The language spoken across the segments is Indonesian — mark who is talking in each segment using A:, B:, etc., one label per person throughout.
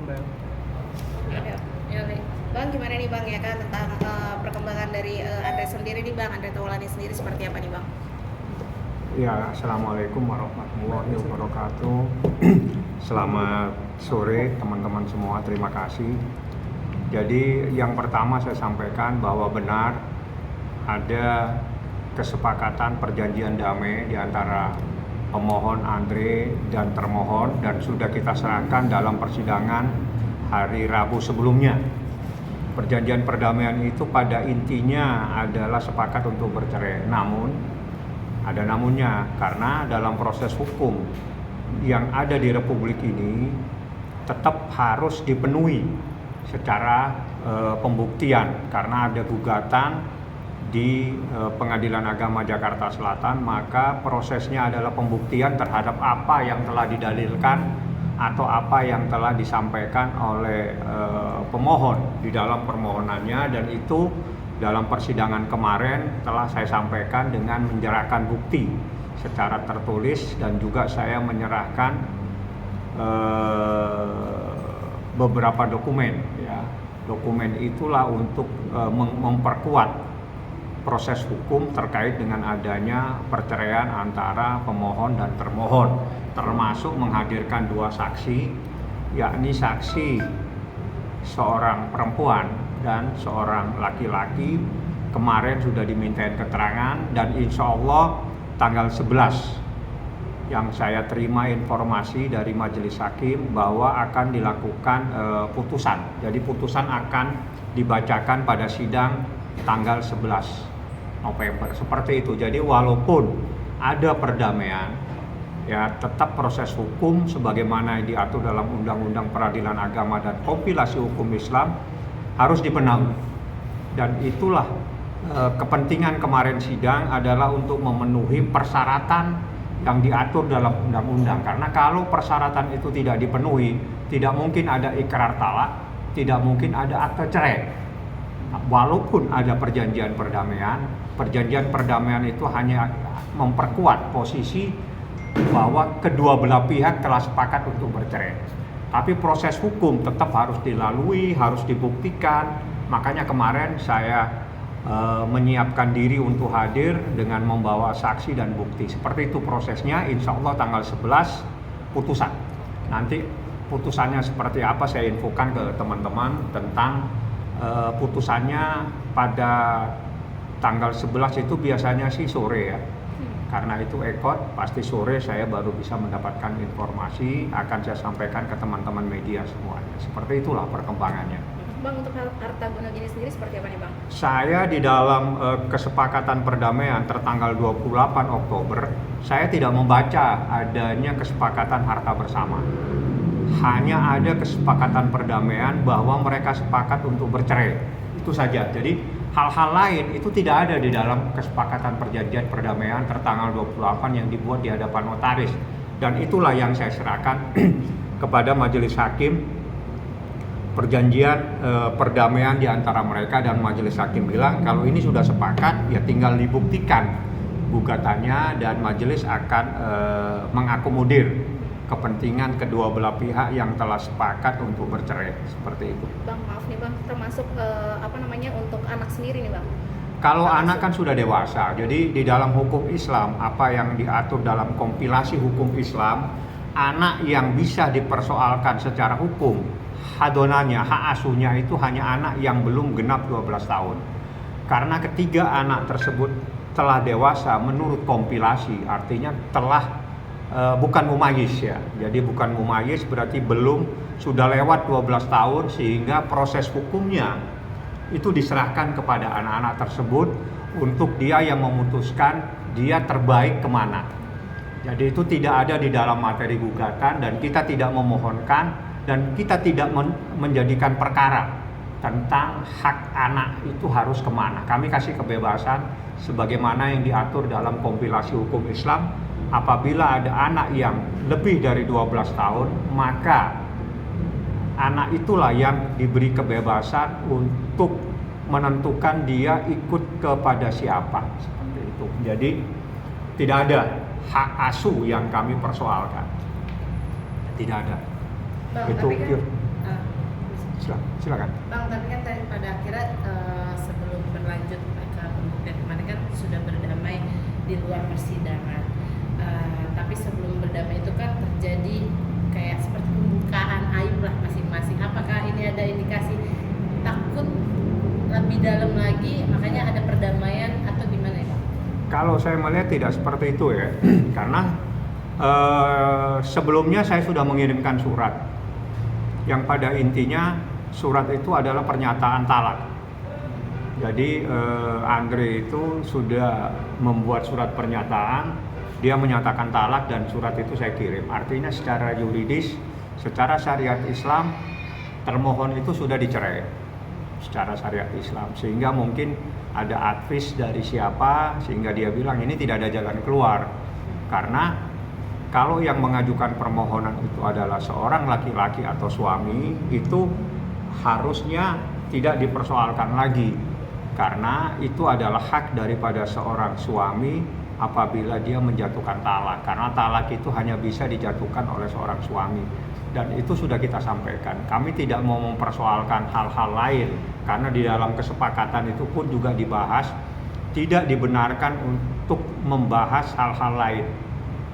A: Bang.
B: Ya, Bang, gimana nih Bang ya kan tentang perkembangan dari Andre sendiri nih Bang, Andre Taulani sendiri seperti apa nih Bang?
C: Ya, Assalamualaikum warahmatullahi wabarakatuh. Selamat sore teman-teman semua, terima kasih. Jadi yang pertama saya sampaikan bahwa benar ada kesepakatan perjanjian damai di antara pemohon Andre dan termohon, dan sudah kita serahkan dalam persidangan hari Rabu sebelumnya. Perjanjian perdamaian itu pada intinya adalah sepakat untuk bercerai. Namun ada namunnya, karena dalam proses hukum yang ada di Republik ini tetap harus dipenuhi secara pembuktian, karena ada gugatan di Pengadilan Agama Jakarta Selatan, maka prosesnya adalah pembuktian terhadap apa yang telah didalilkan atau apa yang telah disampaikan oleh pemohon di dalam permohonannya, dan itu dalam persidangan kemarin telah saya sampaikan dengan menyerahkan bukti secara tertulis, dan juga saya menyerahkan beberapa dokumen. Ya. Dokumen itulah untuk memperkuat proses hukum terkait dengan adanya perceraian antara pemohon dan termohon, termasuk menghadirkan dua saksi, yakni saksi seorang perempuan dan seorang laki-laki. Kemarin sudah dimintain keterangan, dan insya Allah tanggal 11 yang saya terima informasi dari majelis hakim bahwa akan dilakukan putusan. Jadi putusan akan dibacakan pada sidang tanggal 11 November. Seperti itu. Jadi walaupun ada perdamaian, ya tetap proses hukum sebagaimana yang diatur dalam Undang-Undang Peradilan Agama dan Kompilasi Hukum Islam harus dipenuhi. Dan itulah kepentingan kemarin sidang adalah untuk memenuhi persyaratan yang diatur dalam undang-undang. Karena kalau persyaratan itu tidak dipenuhi, tidak mungkin ada ikrar talak, tidak mungkin ada akte cerai. Walaupun ada perjanjian perdamaian itu hanya memperkuat posisi bahwa kedua belah pihak telah sepakat untuk bercerai. Tapi proses hukum tetap harus dilalui, harus dibuktikan. Makanya kemarin saya menyiapkan diri untuk hadir dengan membawa saksi dan bukti. Seperti itu prosesnya. Insya Allah tanggal 11 putusan. Nanti putusannya seperti apa saya infokan ke teman-teman tentang putusannya pada tanggal 11 itu biasanya sih sore ya. Karena itu ekot, pasti sore saya baru bisa mendapatkan informasi, akan saya sampaikan ke teman-teman media semuanya. Seperti itulah perkembangannya.
B: Bang, untuk harta guna gini sendiri seperti apa nih Bang?
C: Saya di dalam kesepakatan perdamaian tertanggal 28 Oktober, saya tidak membaca adanya kesepakatan harta bersama. Hanya ada kesepakatan perdamaian bahwa mereka sepakat untuk bercerai. Itu saja. Jadi hal-hal lain itu tidak ada di dalam kesepakatan perjanjian perdamaian tertanggal 28 yang dibuat di hadapan notaris. Dan itulah yang saya serahkan kepada majelis hakim, perjanjian perdamaian di antara mereka, dan majelis hakim bilang kalau ini sudah sepakat ya tinggal dibuktikan gugatannya, dan majelis akan mengakomodir kepentingan kedua belah pihak yang telah sepakat untuk bercerai. Seperti itu.
B: Bang, maaf nih Bang, termasuk untuk anak sendiri nih Bang.
C: Kalau anak kan sudah dewasa, jadi di dalam hukum Islam apa yang diatur dalam kompilasi hukum Islam, anak yang bisa dipersoalkan secara hukum hadonannya, hak asuhnya itu hanya anak yang belum genap 12 tahun. Karena ketiga anak tersebut telah dewasa menurut kompilasi, artinya telah bukan mumayyiz ya. Jadi bukan mumayyiz berarti belum, sudah lewat 12 tahun, sehingga proses hukumnya itu diserahkan kepada anak-anak tersebut untuk dia yang memutuskan dia terbaik kemana. Jadi itu tidak ada di dalam materi gugatan, dan kita tidak memohonkan, dan kita tidak menjadikan perkara tentang hak anak itu harus kemana. Kami kasih kebebasan sebagaimana yang diatur dalam kompilasi hukum Islam. Apabila ada anak yang lebih dari 12 tahun, maka anak itulah yang diberi kebebasan untuk menentukan dia ikut kepada siapa. Seperti itu. Jadi tidak ada hak asuh yang kami persoalkan. Tidak ada.
B: Bang,
C: Itu
B: tapi kan
C: Silakan.
A: Bang, tapi kan tadi pada akhirnya sebelum berlanjut ke pembuktian kemarin kan sudah berdamai di luar persidangan. Tapi sebelum berdamai itu kan terjadi kayak seperti pembukaan aib lah masing-masing. Apakah ini ada indikasi takut lebih dalam lagi, makanya ada perdamaian atau gimana ya, Bang?
C: Kalau saya melihat tidak seperti itu ya, karena sebelumnya saya sudah mengirimkan surat yang pada intinya surat itu adalah pernyataan talak. Jadi Andre itu sudah membuat surat pernyataan, dia menyatakan talak dan surat itu saya kirim. Artinya secara yuridis, secara syariat Islam, termohon itu sudah dicerai secara syariat Islam. Sehingga mungkin ada advis dari siapa sehingga dia bilang ini tidak ada jalan keluar. Karena kalau yang mengajukan permohonan itu adalah seorang laki-laki atau suami, itu harusnya tidak dipersoalkan lagi. Karena itu adalah hak daripada seorang suami apabila dia menjatuhkan talak. Karena talak itu hanya bisa dijatuhkan oleh seorang suami. Dan itu sudah kita sampaikan. Kami tidak mau mempersoalkan hal-hal lain. Karena di dalam kesepakatan itu pun juga dibahas, tidak dibenarkan untuk membahas hal-hal lain.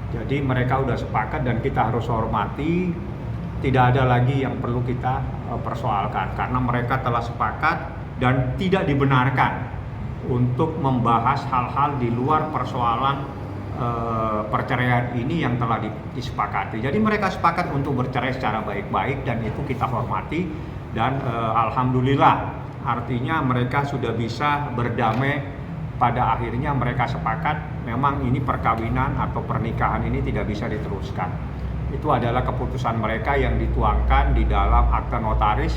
C: Jadi mereka sudah sepakat dan kita harus hormati. Tidak ada lagi yang perlu kita persoalkan. Karena mereka telah sepakat dan tidak dibenarkan untuk membahas hal-hal di luar persoalan perceraian ini yang telah disepakati. Jadi mereka sepakat untuk bercerai secara baik-baik dan itu kita hormati dan alhamdulillah artinya mereka sudah bisa berdamai. Pada akhirnya mereka sepakat memang ini perkawinan atau pernikahan ini tidak bisa diteruskan. Itu adalah keputusan mereka yang dituangkan di dalam akta notaris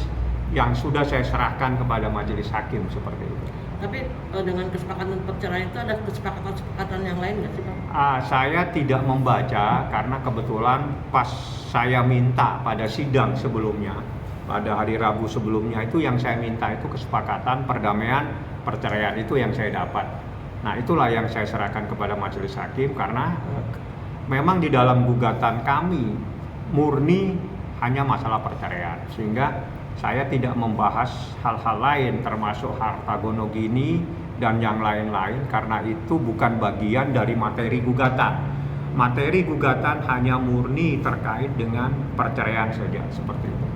C: yang sudah saya serahkan kepada majelis hakim seperti itu.
A: Tapi dengan kesepakatan perceraian itu ada kesepakatan yang lain nggak sih, Bang?
C: Saya tidak membaca karena kebetulan pas saya minta pada sidang sebelumnya, pada hari Rabu sebelumnya itu yang saya minta itu kesepakatan perdamaian perceraian itu yang saya dapat. Nah itulah yang saya serahkan kepada majelis hakim karena memang di dalam gugatan kami murni hanya masalah perceraian sehingga saya tidak membahas hal-hal lain termasuk harta gono gini dan yang lain-lain karena itu bukan bagian dari materi gugatan. Materi gugatan hanya murni terkait dengan perceraian saja seperti itu.